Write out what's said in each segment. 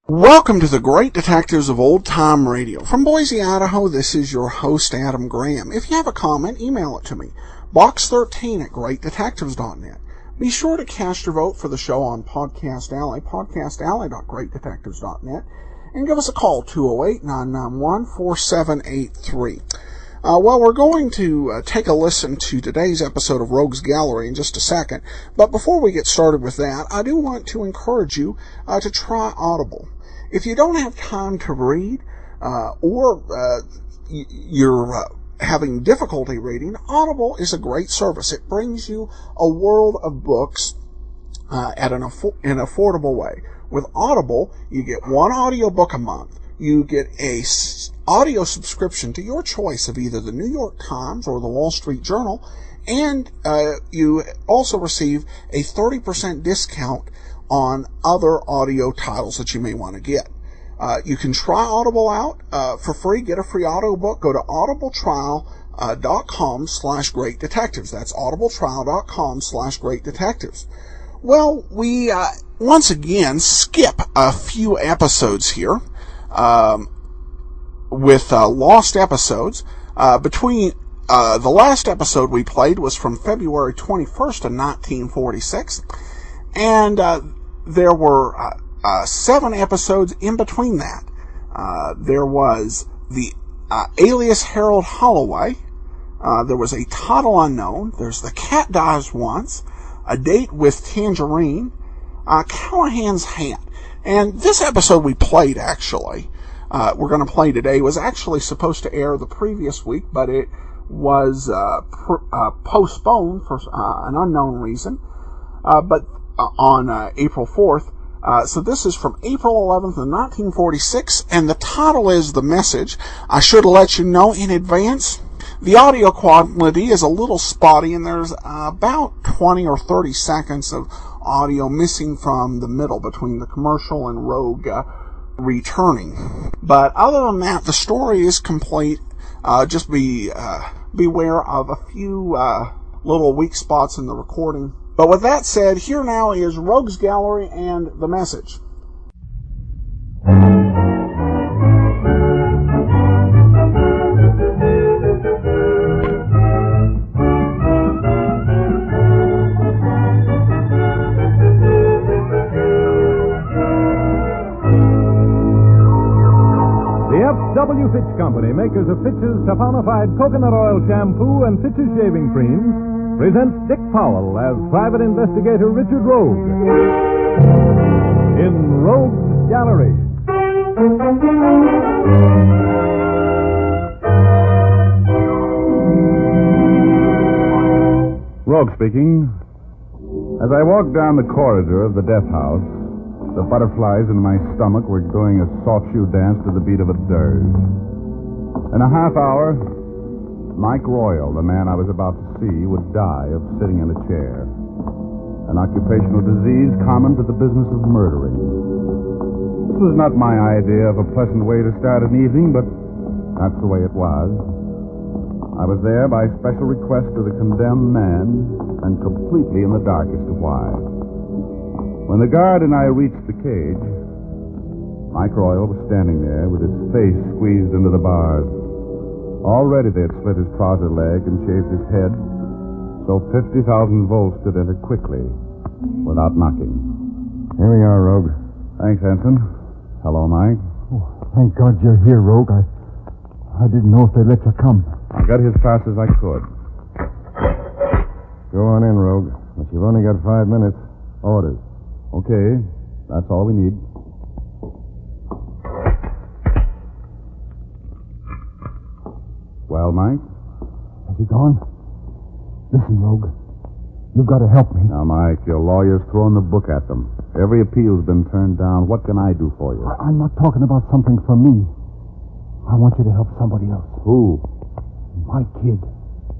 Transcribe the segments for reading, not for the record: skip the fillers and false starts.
Welcome to the Great Detectives of Old Time Radio. From Boise, Idaho, this is your host, Adam Graham. If you have a comment, email it to me. box13@greatdetectives.net. Be sure to cast your vote for the show on Podcast Alley, podcastalley.greatdetectives.net, and give us a call, 208-991-4783. Well, we're going to take a listen to today's episode of Rogues Gallery in just a second, but before we get started with that, I do want to encourage you to try Audible. If you don't have time to read, or you're having difficulty reading, Audible is a great service. It brings you a world of books at an affordable way. With Audible, you get one audiobook a month. You get a audio subscription to your choice of either the New York Times or the Wall Street Journal, and you also receive a 30% discount on other audio titles that you may want to get. You can try Audible out for free. Get a free audiobook. Go to audibletrial.com/greatdetectives. That's audibletrial.com/greatdetectives. Well, we once again skip a few episodes here with lost episodes. Between the last episode we played was from February 21st of 1946, and there were 7 episodes in between that. There was the alias Harold Holloway. There was a Toddle Unknown. There's The Cat Dies Once, A Date with Tangerine, Callahan's Hat. And this episode we played, actually, we're going to play today, was actually supposed to air the previous week, but it was postponed for an unknown reason, but on April 4th. So this is from April 11th of 1946, and the title is The Message. I should let you know in advance, the audio quality is a little spotty, and there's about 20 or 30 seconds of audio missing from the middle between the commercial and Rogue returning. But other than that, the story is complete. Just beware of a few little weak spots in the recording. But with that said, here now is Rogues Gallery and The Message. The F.W. Fitch Company, makers of Fitch's saponified coconut oil shampoo and Fitch's shaving creams, presents Dick Powell as Private Investigator Richard Rogue in Rogues Gallery. Rogue speaking. As I walked down the corridor of the death house, the butterflies in my stomach were doing a sawtooth dance to the beat of a dirge. In a half hour, Mike Royal, the man I was about to see, would die of sitting in a chair. An occupational disease common to the business of murdering. This was not my idea of a pleasant way to start an evening, but that's the way it was. I was there by special request of the condemned man, and completely in the dark as to why. When the guard and I reached the cage, Mike Royal was standing there with his face squeezed into the bars. Already they had slit his trouser leg and shaved his head, so 50,000 volts could enter quickly, without knocking. Here we are, Rogue. Thanks, Ensign. Hello, Mike. Oh, thank God you're here, Rogue. I didn't know if they'd let you come. I got here as fast as I could. Go on in, Rogue. But you've only got 5 minutes. Orders. Okay, that's all we need. Well, Mike? Has he gone? Listen, Rogue. You've got to help me. Now, Mike, your lawyer's throwing the book at them. Every appeal's been turned down. What can I do for you? I'm not talking about something for me. I want you to help somebody else. Who? My kid.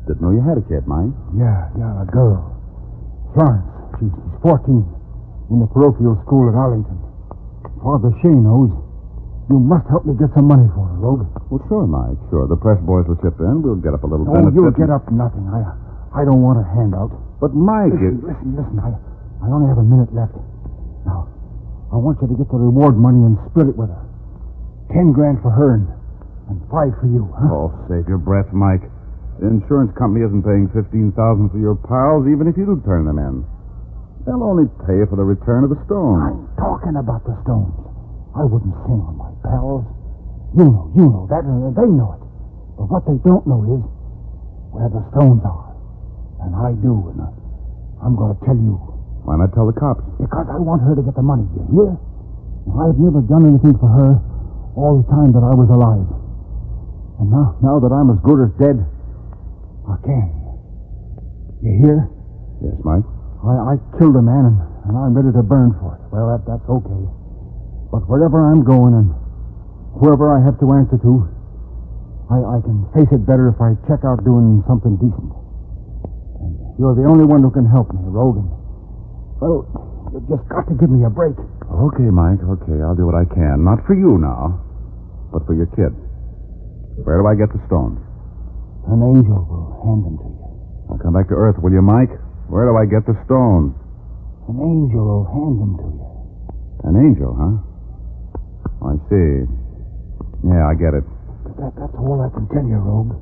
Didn't know you had a kid, Mike. Yeah, a girl. Florence. She's 14. In the parochial school at Arlington. Father Shea knows. You must help me get some money for her, Rogue. Well, sure, Mike, sure. The press boys will chip in. We'll get up a little Oh, benefit. you'll get up nothing. I don't want a handout. But, Mike... Listen. I only have a minute left. Now, I want you to get the reward money and split it with her. 10 grand for her and 5 for you, huh? Oh, save your breath, Mike. The insurance company isn't paying $15,000 for your pals, even if you do turn them in. They'll only pay for the return of the stones. I'm talking about the stones. I wouldn't sing on my pals. You know that, and they know it. But what they don't know is where the stones are. And I do, and I'm going to tell you. Why not tell the cops? Because I want her to get the money, you hear? I've never done anything for her all the time that I was alive. And now that I'm as good as dead, I can. You hear? Yes, Mike. I killed a man, and I'm ready to burn for it. Well, that's okay. But wherever I'm going and whoever I have to answer to, I can face it better if I check out doing something decent. And you're the only one who can help me, Rogan. Well, you've just got to give me a break. Okay, Mike, okay. I'll do what I can. Not for you now, but for your kid. Where do I get the stones? An angel will hand them to you. I'll come back to Earth, will you, Mike? Where do I get the stones? An angel will hand them to you. An angel, huh? I see. Yeah, I get it. That's all I can tell you, Rogue.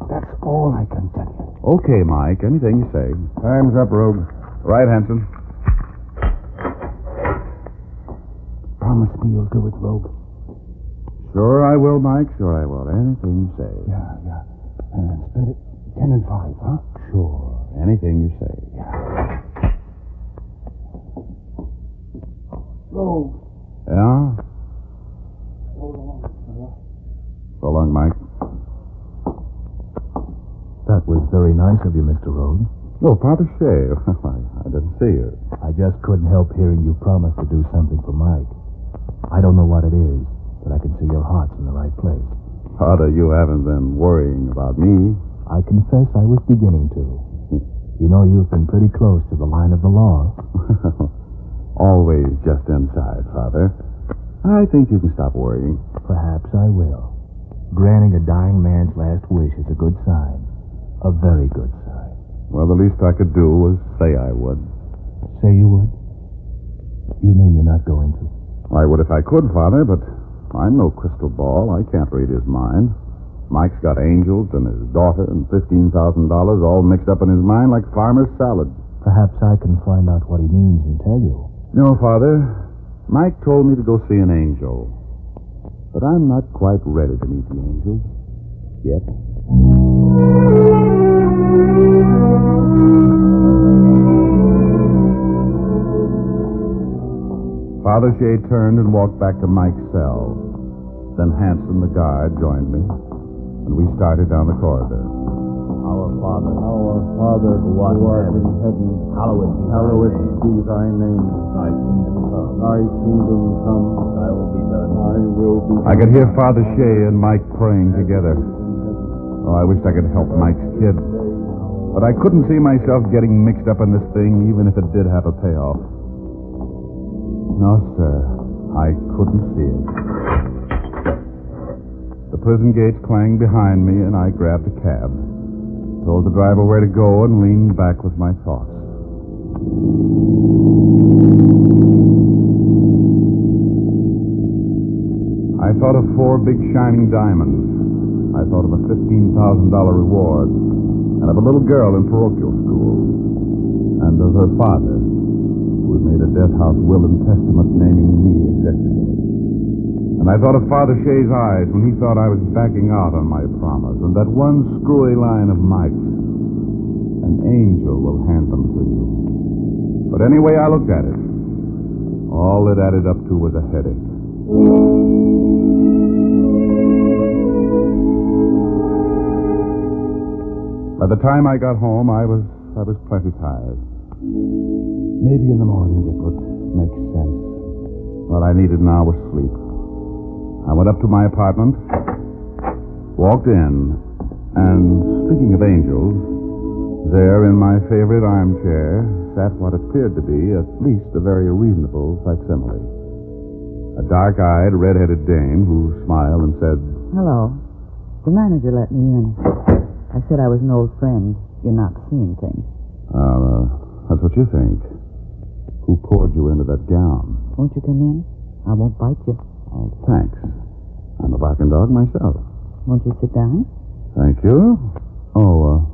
That's all I can tell you. Okay, Mike. Anything you say. Time's up, Rogue. Right, Hanson. Promise me you'll do it, Rogue. Sure I will, Mike. Sure I will. Anything you say. Yeah. And split it 10 and 5, huh? Sure. Anything you say. Yeah. Rogue. Yeah? So long, fella. So long, Mike. That was very nice of you, Mr. Rhodes. Oh, Father Shea. I didn't see you. I just couldn't help hearing you promise to do something for Mike. I don't know what it is, but I can see your heart's in the right place. Father, you haven't been worrying about me. I confess I was beginning to. You know, you've been pretty close to the line of the law. Always just inside, Father. I think you can stop worrying. Perhaps I will. Granting a dying man's last wish is a good sign. A very good sign. Well, the least I could do was say I would. Say you would? You mean you're not going to? I would if I could, Father, but I'm no crystal ball. I can't read his mind. Mike's got angels and his daughter and $15,000 all mixed up in his mind like farmer's salad. Perhaps I can find out what he means and tell you. No, Father. Mike told me to go see an angel. But I'm not quite ready to meet the angels yet. Father Shea turned and walked back to Mike's cell. Then Hanson, the guard, joined me, and we started down the corridor. Our Father, who art in heaven, hallowed be thy name. Thy kingdom come. Thy kingdom come. Thy will be done. Thy will be done. I could hear Father Shea and Mike praying together. Oh, I wished I could help Mike's kid. But I couldn't see myself getting mixed up in this thing, even if it did have a payoff. No, sir. I couldn't see it. The prison gates clanged behind me, and I grabbed a cab. Told the driver where to go and leaned back with my thoughts. I thought of 4 big shining diamonds. I thought of a $15,000 reward, and of a little girl in parochial school, and of her father, who had made a death house will and testament naming me executor. And I thought of Father Shea's eyes when he thought I was backing out on my promise, and that one screwy line of Mike's, an angel will hand them to you. But any way I looked at it, all it added up to was a headache. By the time I got home, I was plenty tired. Maybe in the morning it would make sense. What I needed now was sleep. I went up to my apartment, Walked in, and speaking of angels, there in my favorite armchair sat what appeared to be at least a very reasonable facsimile. A dark-eyed, red-headed dame who smiled and said, Hello. The manager let me in. I said I was an old friend. You're not seeing things. That's what you think. Who poured you into that gown? Won't you come in? I won't bite you. Oh, thanks. I'm a barking dog myself. Won't you sit down? Thank you. Oh,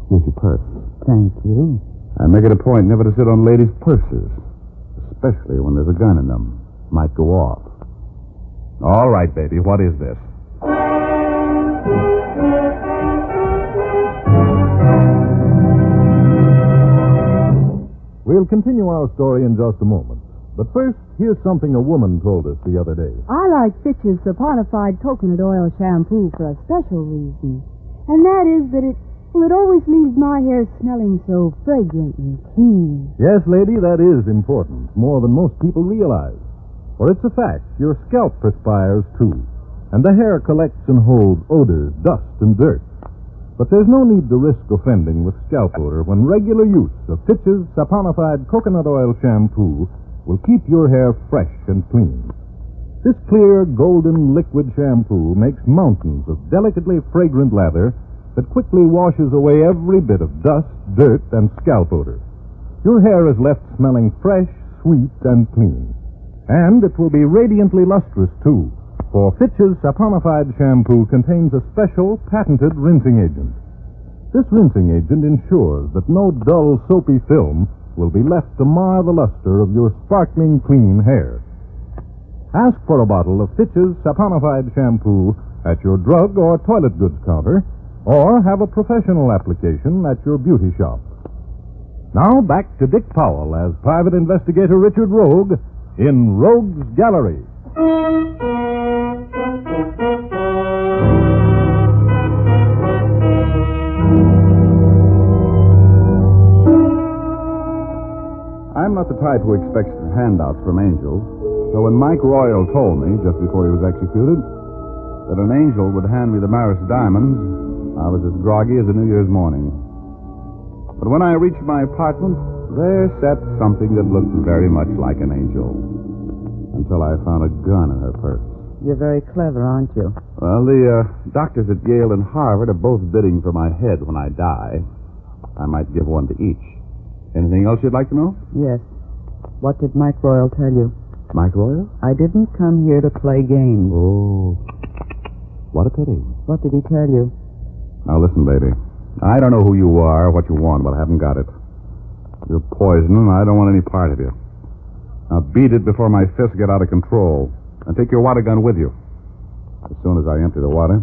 here's your purse. Thank you. I make it a point never to sit on ladies' purses, especially when there's a gun in them. Might go off. All right, baby, what is this? We'll continue our story in just a moment. But first, here's something a woman told us the other day. I like Fitch's saponified coconut oil shampoo for a special reason. And that is that it always leaves my hair smelling so fragrant and clean. Yes, lady, that is important, more than most people realize. For it's a fact, your scalp perspires too, and the hair collects and holds odors, dust, and dirt. But there's no need to risk offending with scalp odor when regular use of Fitch's saponified coconut oil shampoo will keep your hair fresh and clean. This clear, golden liquid shampoo makes mountains of delicately fragrant lather that quickly washes away every bit of dust, dirt, and scalp odor. Your hair is left smelling fresh, sweet, and clean. And it will be radiantly lustrous, too, for Fitch's saponified shampoo contains a special patented rinsing agent. This rinsing agent ensures that no dull, soapy film will be left to mar the luster of your sparkling, clean hair. Ask for a bottle of Fitch's saponified shampoo at your drug or toilet goods counter, or have a professional application at your beauty shop. Now back to Dick Powell as Private Investigator Richard Rogue in Rogue's Gallery. I'm not the type who expects handouts from angels, so when Mike Royal told me, just before he was executed, that an angel would hand me the Maris diamonds, I was as groggy as a New Year's morning. But when I reached my apartment, there sat something that looked very much like an angel, until I found a gun in her purse. You're very clever, aren't you? Well, the doctors at Yale and Harvard are both bidding for my head when I die. I might give one to each. Anything else you'd like to know? Yes. What did Mike Royal tell you? Mike Royal? I didn't come here to play games. Oh. What a pity. What did he tell you? Now listen, baby. I don't know who you are or what you want, but I haven't got it. You're poison, and I don't want any part of you. Now beat it before my fists get out of control. And take your water gun with you. As soon as I empty the water.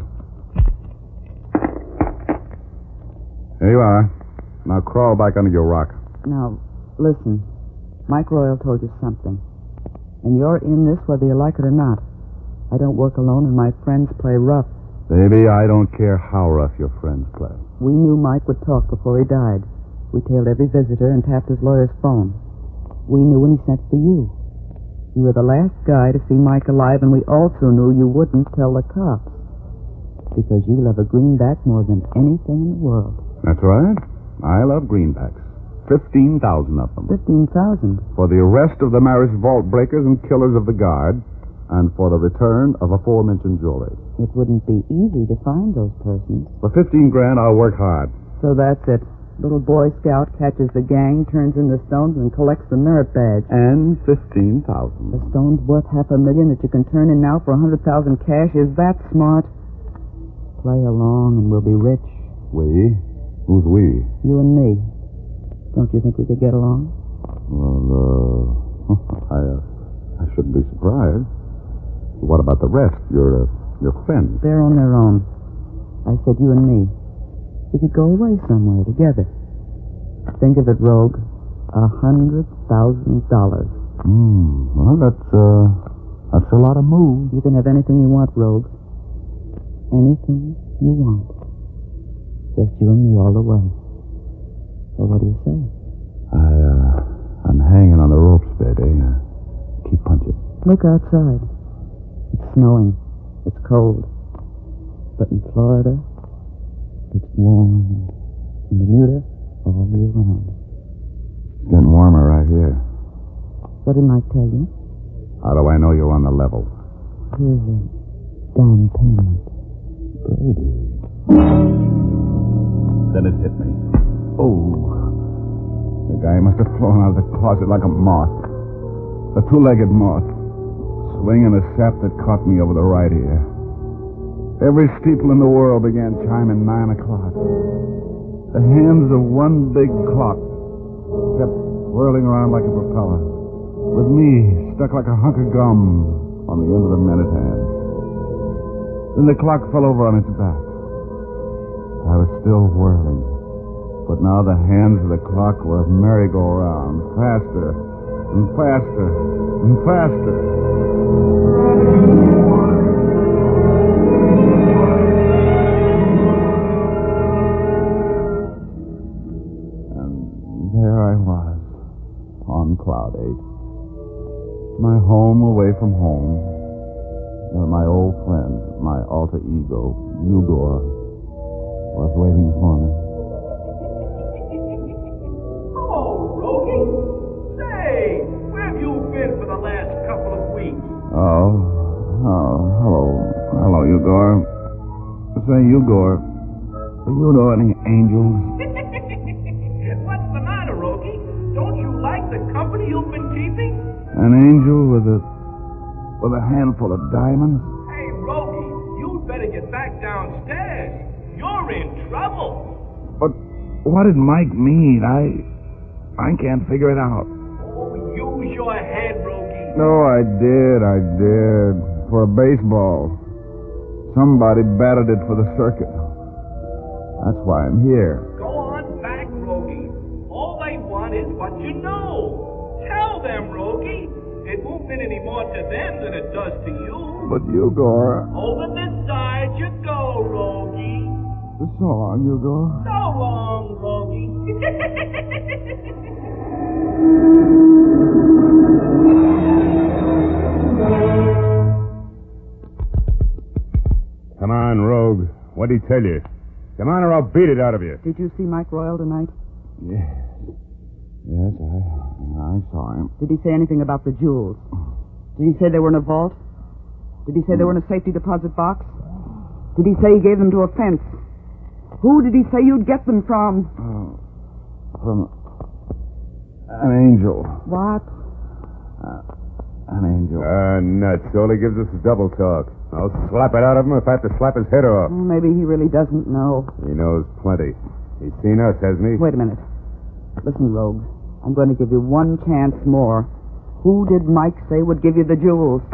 Here you are. Now crawl back under your rock. Now, listen. Mike Royal told you something. And you're in this whether you like it or not. I don't work alone, and my friends play rough. Baby, I don't care how rough your friends play. We knew Mike would talk before he died. We tailed every visitor and tapped his lawyer's phone. We knew when he sent for you. You were the last guy to see Mike alive, and we also knew you wouldn't tell the cops. Because you love a greenback more than anything in the world. That's right. I love greenbacks. 15,000 of them. 15,000? For the arrest of the Maris vault breakers and killers of the guard, and for the return of aforementioned jewelry. It wouldn't be easy to find those persons. For 15 grand, I'll work hard. So that's it. Little Boy Scout catches the gang, turns in the stones, and collects the merit badge. And 15,000. The stone's worth $500,000 that you can turn in now for 100,000 cash. Is that smart? Play along and we'll be rich. We? Who's we? You and me. Don't you think we could get along? Well, I shouldn't be surprised. What about the rest? Your friends? They're on their own. I said you and me. We could go away somewhere together. Think of it, Rogue. $100,000. Well, that's a lot of moves. You can have anything you want, Rogue. Anything you want. Just you and me all the way. So what do you say? I'm hanging on the ropes, baby. Keep punching. Look outside. It's snowing. It's cold. But in Florida, it's warm in Bermuda all year round. It's getting warmer right here. What did Mike tell you? How do I know you're on the level? Here's a down payment. Baby. Then it hit me. Oh. The guy must have flown out of the closet like a moth. A two-legged moth. Swinging a sap that caught me over the right ear. Every steeple in the world began chiming 9 o'clock. The hands of one big clock kept whirling around like a propeller, with me stuck like a hunk of gum on the end of the minute hand. Then the clock fell over on its back. I was still whirling, but now the hands of the clock were a merry-go-round, faster and faster and faster. And there I was, on Cloud 8. My home away from home, where my old friend, my alter ego, Ugor, was waiting for me. Hello, Rogie. Say, where have you been for the last couple of weeks? Hello, Ugor. Say, Ugor, do you know any angels? What's the matter, Rogie? Don't you like the company you've been keeping? An angel with a handful of diamonds? Hey, Rogie, you'd better get back downstairs. You're in trouble. But what did Mike mean? I can't figure it out. Oh, use your head, Rogie. No, I did. For a baseball. Somebody batted it for the circuit. That's why I'm here. Go on back, Rogie. All they want is what you know. Tell them, Rogie. It won't mean any more to them than it does to you. But Ugor... Over this side you go, Rogie. So long, Ugor. So long, Rogie. Come on, Rogue. What'd he tell you? Come on or I'll beat it out of you. Did you see Mike Royal tonight? Yes, I saw him. Did he say anything about the jewels? Did he say they were in a vault? Did he say they were in a safety deposit box? Did he say he gave them to a fence? Who did he say you'd get them from? From an angel. What? An angel. Nuts. All he gives us is double talk. I'll slap it out of him if I have to slap his head off. Well, maybe he really doesn't know. He knows plenty. He's seen us, hasn't he? Wait a minute. Listen, Rogue. I'm going to give you one chance more. Who did Mike say would give you the jewels?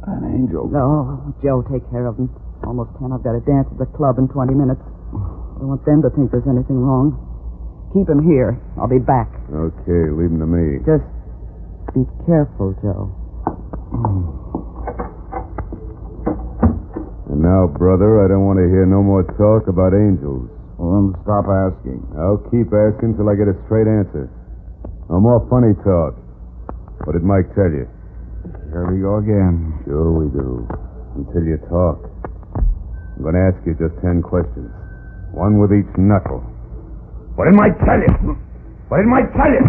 An angel. No, Joe, take care of him. Almost 10. I've got to dance at the club in 20 minutes. I don't want them to think there's anything wrong. Keep him here. I'll be back. Okay, leave him to me. Just be careful, Joe. And now, brother, I don't want to hear no more talk about angels. Well, then stop asking. I'll keep asking till I get a straight answer. No more funny talk. What did Mike tell you? Here we go again. Sure we do. Until you talk. I'm going to ask you just 10 questions. One with each knuckle. What did Mike tell you? What did Mike tell you?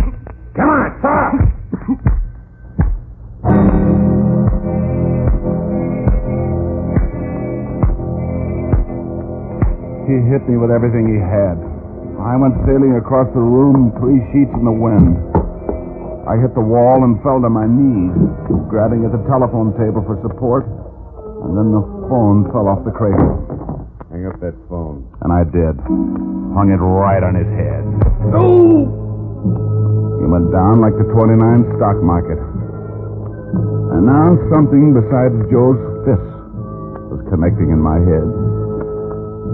Come on, talk! He hit me with everything he had. I went sailing across the room, 3 sheets in the wind. I hit the wall and fell to my knees, grabbing at the telephone table for support, and then the phone fell off the cradle. Hang up that phone. And I did. Hung it right on his head. Oh! He went down like the 29 stock market. And now something besides Joe's fist was connecting in my head.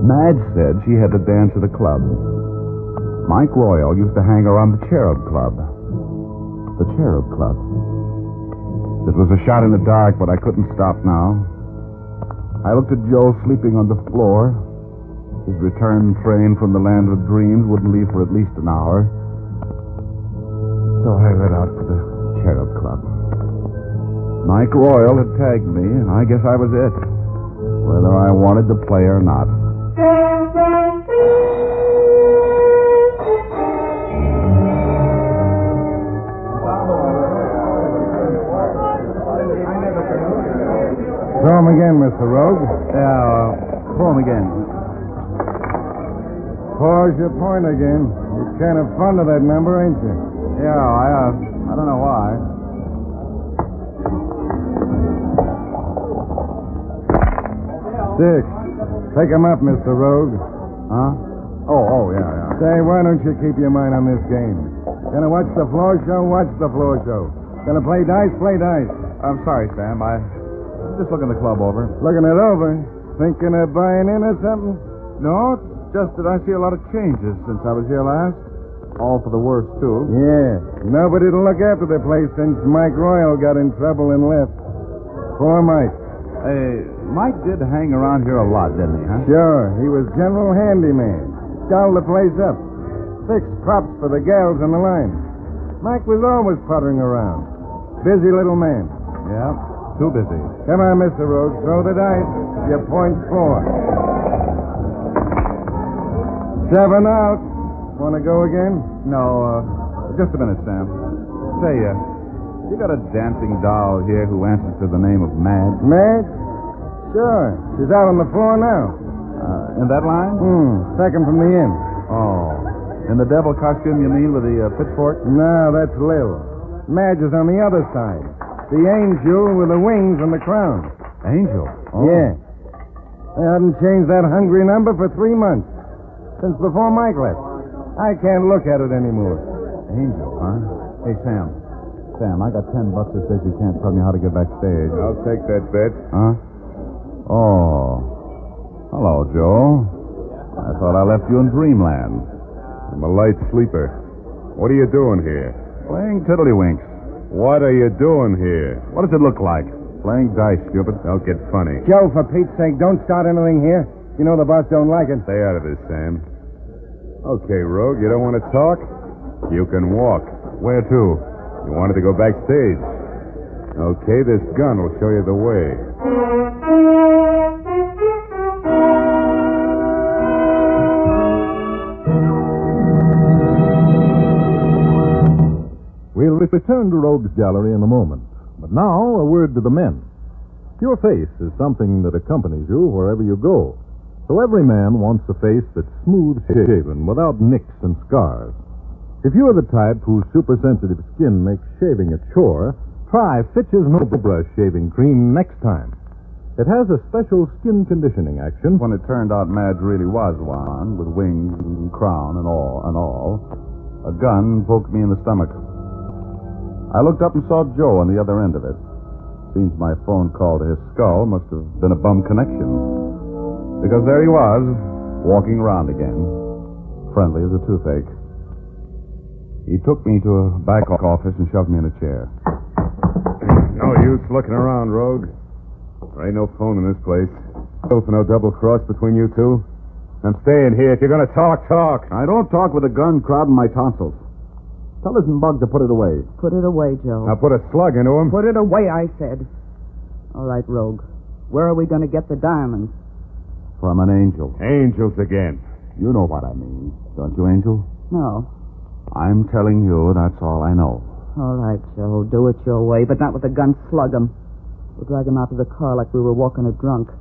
Madge said she had to dance at the club. Mike Royal used to hang around the Cherub Club. The Cherub Club. It was a shot in the dark, but I couldn't stop now. I looked at Joe sleeping on the floor. His return train from the land of dreams wouldn't leave for at least an hour. So I headed out for the Cherub Club. Mike Royal had tagged me, and I guess I was it. whether I wanted to play or not. Throw him again, Mr. Rogue. Yeah, throw him again. Pause your point again. You're kind of fond of that number, ain't you? Yeah, I don't know why. 6. Pick him up, Mr. Rogue. Huh? Oh, yeah. Say, why don't you keep your mind on this game? Gonna watch the floor show? Watch the floor show. Gonna play dice? Play dice. I'm sorry, Sam. I'm just looking the club over. Looking it over? Thinking of buying in or something? No, it's just that I see a lot of changes since I was here last. All for the worse, too. Yeah. Nobody to look after the place since Mike Royal got in trouble and left. Poor Mike. Hey, Mike did hang around here a lot, didn't he, huh? Sure. He was general handyman. Dolled the place up. Fixed props for the gals on the line. Mike was always puttering around. Busy little man. Yeah, too busy. Come on, Mr. Rhodes. Throw the dice. Your point's 4. 7 out. Want to go again? No, just a minute, Sam. Say, you got a dancing doll here who answers to the name of Madge? Madge? Sure. She's out on the floor now. In that line? Second from the end. Oh. In the devil costume, you mean, with the pitchfork? No, that's Lil. Madge is on the other side. The angel with the wings and the crown. Angel? Oh. Yeah. They haven't changed that hungry number for 3 months. Since before Mike left. I can't look at it anymore. Angel, huh? Hey, Sam. Sam, I got $10 that says you can't tell me how to get backstage. I'll take that bet. Huh? Oh. Hello, Joe. I thought I left you in dreamland. I'm a light sleeper. What are you doing here? Playing tiddlywinks. What are you doing here? What does it look like? Playing dice, stupid. Don't get funny. Joe, for Pete's sake, don't start anything here. You know the boss don't like it. Stay out of this, Sam. Okay, Rogue, you don't want to talk? You can walk. Where to? You wanted to go backstage. Okay, this gun will show you the way. We'll return to Rogue's Gallery in a moment. But now, a word to the men. Your face is something that accompanies you wherever you go. So every man wants a face that's smooth-shaven, without nicks and scars. If you are the type whose super-sensitive skin makes shaving a chore, try Fitch's No Brush Shaving Cream next time. It has a special skin conditioning action. When it turned out Madge really was one, with wings and crown and all, a gun poked me in the stomach. I looked up and saw Joe on the other end of it. Seems my phone call to his skull must have been a bum connection. Because there he was, walking around again, friendly as a toothache. He took me to a back office and shoved me in a chair. No use looking around, Rogue. There ain't no phone in this place. No double-cross between you two. I'm staying here. If you're going to talk, talk. I don't talk with a gun crowding my tonsils. Tell this bug to put it away. Put it away, Joe. Now put a slug into him. Put it away, I said. All right, Rogue. Where are we going to get the diamonds? From an angel. Angels again. You know what I mean, don't you, Angel? No. I'm telling you that's all I know. All right, Joe. Do it your way, but not with the gun. Slug him. We'll drag him out to the car like we were walking a drunk.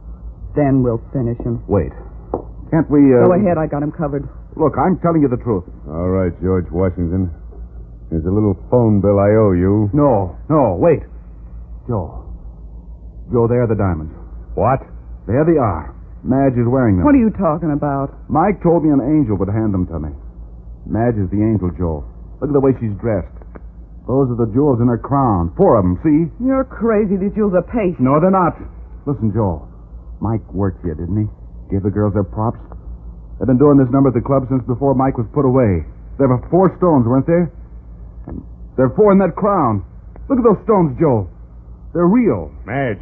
Then we'll finish him. Wait. Can't we, Go ahead. I got him covered. Look, I'm telling you the truth. All right, George Washington. Here's a little phone bill I owe you. No, wait. Joe, there are the diamonds. What? There they are. Madge is wearing them. What are you talking about? Mike told me an angel would hand them to me. Madge is the angel, Joe. Look at the way she's dressed. Those are the jewels in her crown. 4 of them, see? You're crazy. These jewels are paste. No, they're not. Listen, Joe. Mike worked here, didn't he? Gave the girls their props. They've been doing this number at the club since before Mike was put away. There were 4 stones, weren't there? And there are 4 in that crown. Look at those stones, Joe. They're real. Madge,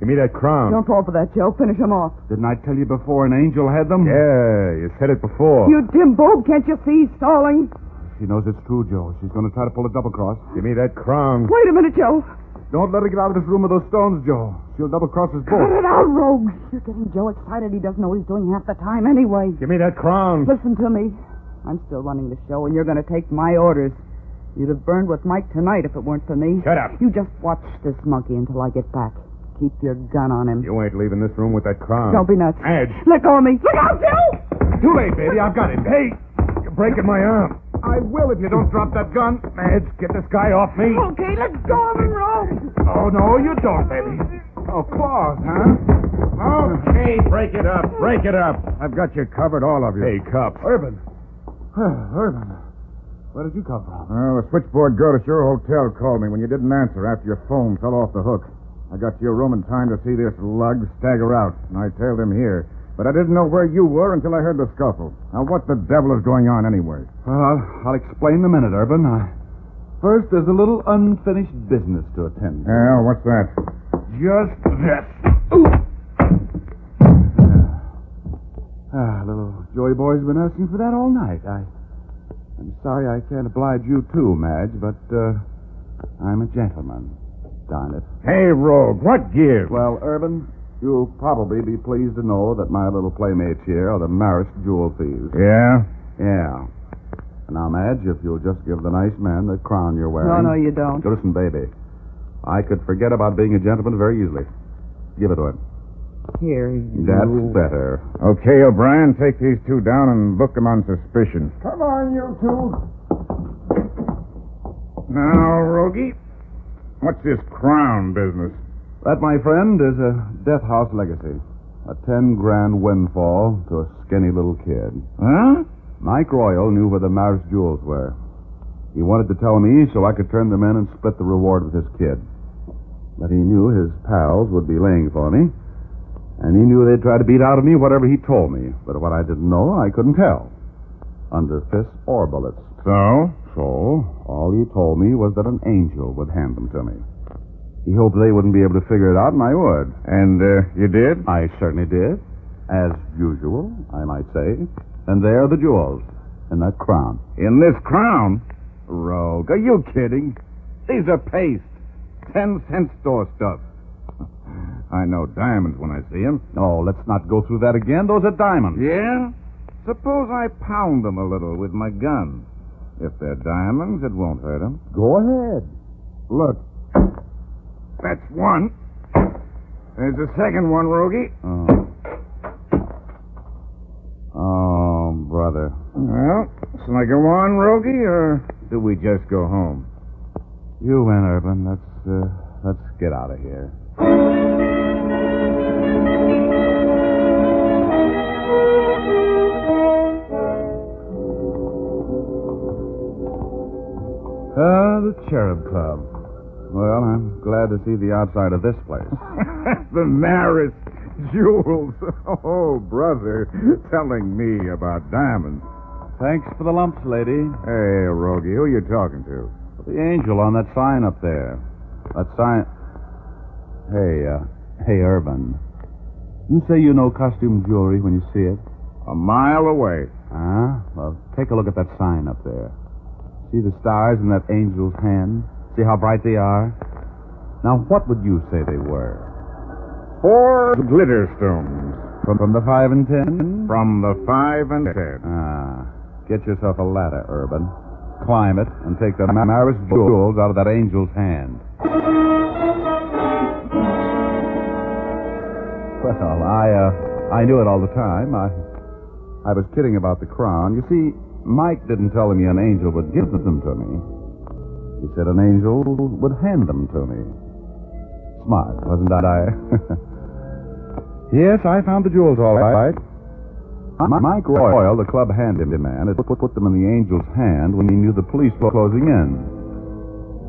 give me that crown. Don't fall for that, Joe. Finish him off. Didn't I tell you before an angel had them? Yeah, you said it before. You dim bulb. Can't you see he's stalling? She knows it's true, Joe. She's going to try to pull a double cross. Give me that crown. Wait a minute, Joe. Don't let her get out of this room with those stones, Joe. She'll double-cross us Cut both. it out, Rogue. You're getting Joe excited. He doesn't know what he's doing half the time anyway. Give me that crown. Listen to me. I'm still running the show, and you're going to take my orders. You'd have burned with Mike tonight if it weren't for me. Shut up. You just watch this monkey until I get back. Keep your gun on him. You ain't leaving this room with that crown. Don't be nuts. Madge. Let go of me. Look out, Joe! Too late, baby. I've got him. Hey, you're breaking my arm. I will if you don't drop that gun. Madge, get this guy off me. Okay, let go of him, Rogue. Oh, no, you don't, baby. Oh, claws, huh? Okay, break it up. Break it up. I've got you covered, all of you. Hey, Cup. Urban. Urban. Where did you come from? Well, the switchboard girl at your hotel called me when you didn't answer after your phone fell off the hook. I got to your room in time to see this lug stagger out, and I tailed him here. But I didn't know where you were until I heard the scuffle. Now, what the devil is going on anyway? Well, I'll explain in a minute, Urban. First, there's a little unfinished business to attend to. Yeah, what's that? Just this. Little Joey boy's been asking for that all night. I'm sorry I can't oblige you too, Madge, but I'm a gentleman. Darn it. Hey, Rogue, what gives? Well, Urban, you'll probably be pleased to know that my little playmates here are the Marist jewel thieves. Yeah? Yeah. Now, Madge, if you'll just give the nice man the crown you're wearing. No, you don't. Listen, baby. I could forget about being a gentleman very easily. Give it to him. Here, you... That's better. Okay, O'Brien, take these two down and book them on suspicion. Come on, you two. Now, Rogie, what's this crown business? That, my friend, is a death house legacy. A 10-grand windfall to a skinny little kid. Huh? Mike Royal knew where the Marist jewels were. He wanted to tell me so I could turn them in and split the reward with his kid. But he knew his pals would be laying for me, and he knew they'd try to beat out of me whatever he told me. But what I didn't know, I couldn't tell. Under fists or bullets. So? So, all he told me was that an angel would hand them to me. He hoped they wouldn't be able to figure it out, and I would. And you did? I certainly did. As usual, I might say. And there are the jewels in that crown. In this crown? Rogue, are you kidding? These are paste. 10-cent store stuff. I know diamonds when I see them. Oh, let's not go through that again. Those are diamonds. Yeah? Suppose I pound them a little with my gun. If they're diamonds, it won't hurt them. Go ahead. Look. That's one. There's the second one, Rogie. Oh, brother. Well, shall I go on, Rogie, or do we just go home? You win, Urban. Let's get out of here. The Cherub Club. Well, I'm glad to see the outside of this place. The Marist jewels. Oh, brother, telling me about diamonds. Thanks for the lumps, lady. Hey, Rogie, who you talking to? The angel on that sign up there. That sign... Hey, Urban. You say you know costume jewelry when you see it? A mile away. Ah, well, take a look at that sign up there. See the stars in that angel's hand? See how bright they are? Now, what would you say they were? 4 glitter stones. From the 5 and 10? From the 5 and 10. Ah, get yourself a ladder, Urban. Climb it and take the Marist jewels out of that angel's hand. Well, I knew it all the time. I was kidding about the crown. You see, Mike didn't tell me an angel would give them to me. He said an angel would hand them to me. Smart, wasn't I? Yes, I found the jewels all right. Mike Royal, the club handyman, had put them in the angel's hand when he knew the police were closing in.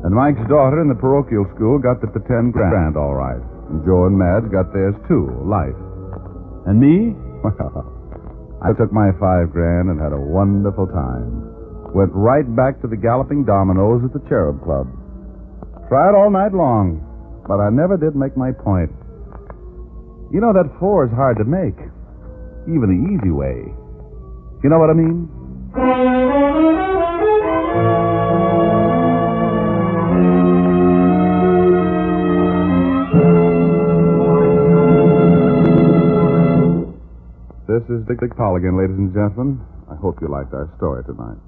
And Mike's daughter in the parochial school got the 10 grand all right. And Joe and Madge got theirs too, life. And me? Well, I took my 5 grand and had a wonderful time. Went right back to the Galloping Dominoes at the Cherub Club. Tried all night long, but I never did make my point. You know, that 4 is hard to make. Even the easy way. You know what I mean? This is Dick Powell again, ladies and gentlemen. I hope you liked our story tonight.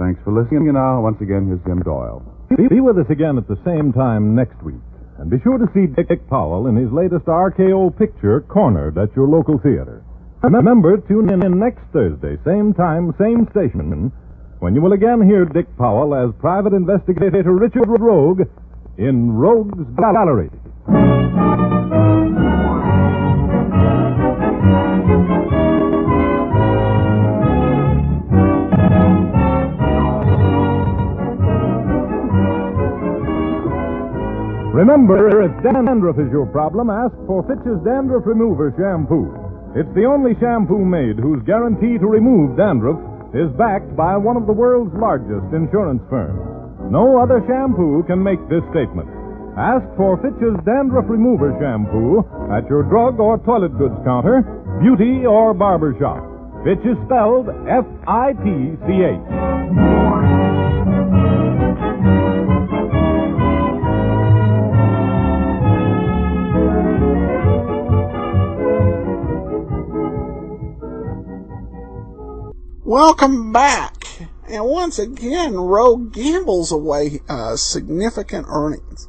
Thanks for listening. And now, once again, here's Jim Doyle. Be with us again at the same time next week. And be sure to see Dick Powell in his latest RKO picture, Cornered, at your local theater. Remember, tune in next Thursday, same time, same station, when you will again hear Dick Powell as Private Investigator Richard Rogue in Rogue's Gallery. Remember, if dandruff is your problem, ask for Fitch's Dandruff Remover Shampoo. It's the only shampoo made whose guarantee to remove dandruff is backed by one of the world's largest insurance firms. No other shampoo can make this statement. Ask for Fitch's Dandruff Remover Shampoo at your drug or toilet goods counter, beauty or barber shop. Fitch is spelled F-I-T-C-H. Welcome back. And once again, Rogue gambles away significant earnings.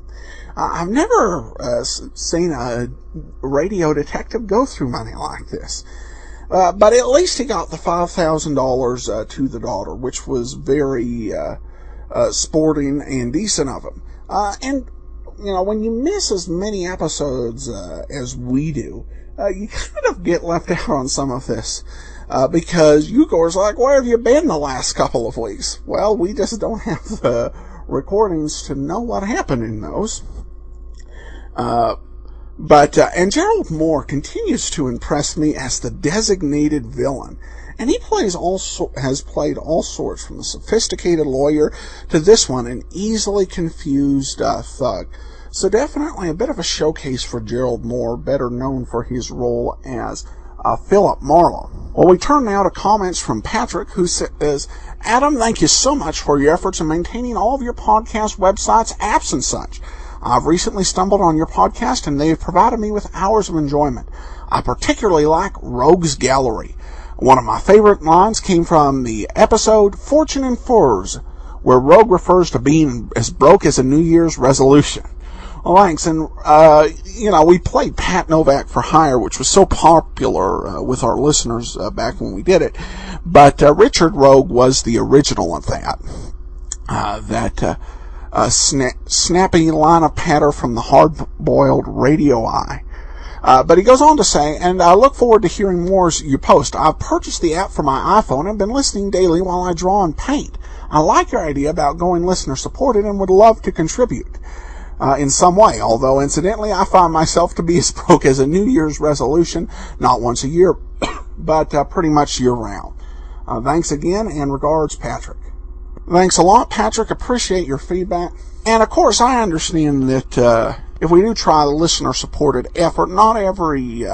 I've never seen a radio detective go through money like this. But at least he got the $5,000 to the daughter, which was very sporting and decent of him. And, you know, when you miss as many episodes as we do, you kind of get left out on some of this. Because Ugor's like, where have you been the last couple of weeks? Well, we just don't have the recordings to know what happened in those. And Gerald Moore continues to impress me as the designated villain. And he has played all sorts, from a sophisticated lawyer to this one, an easily confused thug. So definitely a bit of a showcase for Gerald Moore, better known for his role as Philip Marlowe. Well, we turn now to comments from Patrick, who says, Adam, thank you so much for your efforts in maintaining all of your podcast websites, apps, and such. I've recently stumbled on your podcast, and they have provided me with hours of enjoyment. I particularly like Rogue's Gallery. One of my favorite lines came from the episode Fortune and Furs, where Rogue refers to being as broke as a New Year's resolution. Well, thanks. And, we played Pat Novak for Hire, which was so popular with our listeners back when we did it. But Richard Rogue was the original of that. Snappy line of patter from the hard-boiled radio eye. But he goes on to say, and I look forward to hearing more as you post. I've purchased the app for my iPhone and been listening daily while I draw and paint. I like your idea about going listener-supported and would love to contribute in some way, although incidentally I find myself to be as broke as a New Year's resolution, not once a year, but pretty much year-round. Thanks again, and regards, Patrick. Thanks a lot, Patrick. Appreciate your feedback. And, of course, I understand that if we do try the listener-supported effort, not every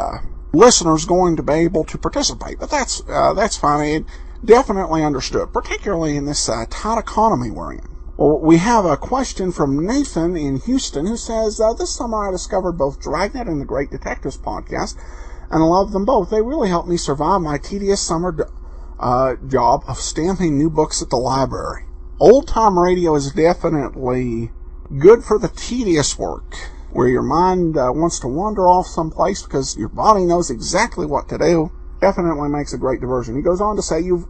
listener is going to be able to participate, but that's fine. It definitely understood, particularly in this tight economy we're in. Well, we have a question from Nathan in Houston, who says, this summer I discovered both Dragnet and the Great Detectives podcast, and I love them both. They really helped me survive my tedious summer job of stamping new books at the library. Old-time radio is definitely good for the tedious work, where your mind wants to wander off someplace because your body knows exactly what to do. Definitely makes a great diversion. He goes on to say, you've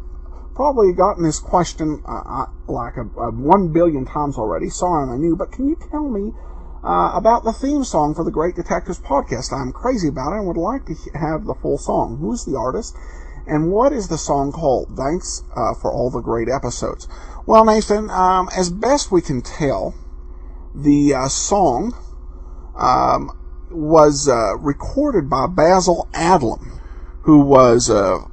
probably gotten this question like 1 billion times already. Sorry, I'm new, but can you tell me about the theme song for the Great Detectives podcast? I'm crazy about it and would like to have the full song. Who's the artist? And what is the song called? Thanks for all the great episodes. Well, Nathan, as best we can tell, the song was recorded by Basil Adlam, who was a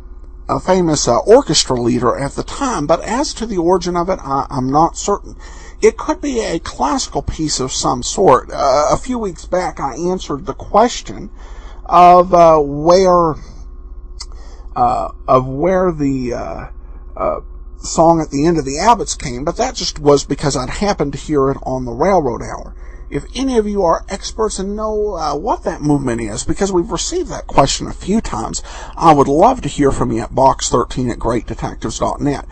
famous orchestra leader at the time, but as to the origin of it, I'm not certain. It could be a classical piece of some sort. A few weeks back, I answered the question of where the song at the end of the Abbots came, but that just was because I'd happened to hear it on the Railroad Hour. if any of you are experts and know what that movement is, because we've received that question a few times, I would love to hear from you at box13@greatdetectives.net,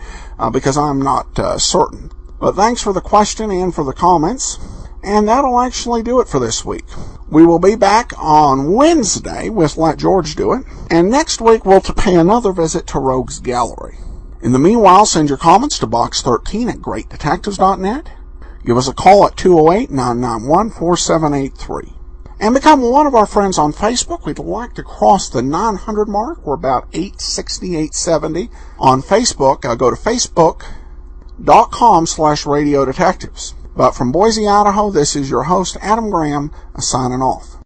because I'm not certain. But thanks for the question and for the comments, and that'll actually do it for this week. We will be back on Wednesday with Let George Do It, and next week we'll pay another visit to Rogue's Gallery. In the meanwhile, send your comments to box13@greatdetectives.net. Give us a call at 208-991-4783. And become one of our friends on Facebook. We'd like to cross the 900 mark. We're about 860, 870 on Facebook. Go to facebook.com/radiodetectives. But from Boise, Idaho, this is your host, Adam Graham, signing off.